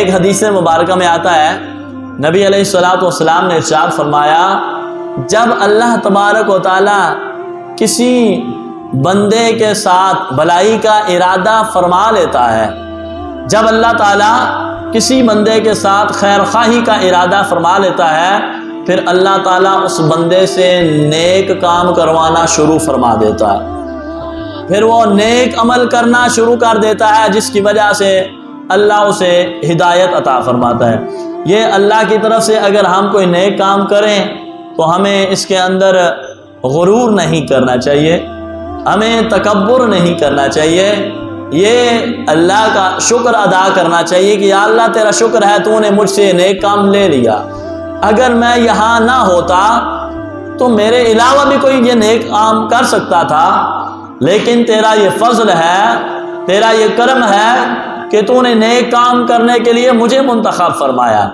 ایک حدیث مبارکہ میں آتا ہے، نبی علیہ الصلوۃ والسلام نے ارشاد فرمایا، جب اللہ تبارک و تعالی کسی بندے کے ساتھ بھلائی کا ارادہ فرما لیتا ہے، جب اللہ تعالیٰ کسی بندے کے ساتھ خیر خواہی کا ارادہ فرما لیتا ہے، پھر اللہ تعالیٰ اس بندے سے نیک کام کروانا شروع فرما دیتا ہے، پھر وہ نیک عمل کرنا شروع کر دیتا ہے، جس کی وجہ سے اللہ اسے ہدایت عطا فرماتا ہے۔ یہ اللہ کی طرف سے اگر ہم کوئی نیک کام کریں تو ہمیں اس کے اندر غرور نہیں کرنا چاہیے، ہمیں تکبر نہیں کرنا چاہیے، یہ اللہ کا شکر ادا کرنا چاہیے کہ یا اللہ تیرا شکر ہے تو نے مجھ سے نیک کام لے لیا، اگر میں یہاں نہ ہوتا تو میرے علاوہ بھی کوئی یہ نیک کام کر سکتا تھا، لیکن تیرا یہ فضل ہے، تیرا یہ کرم ہے کہ تو نے نیک کام کرنے کے لیے مجھے منتخب فرمایا۔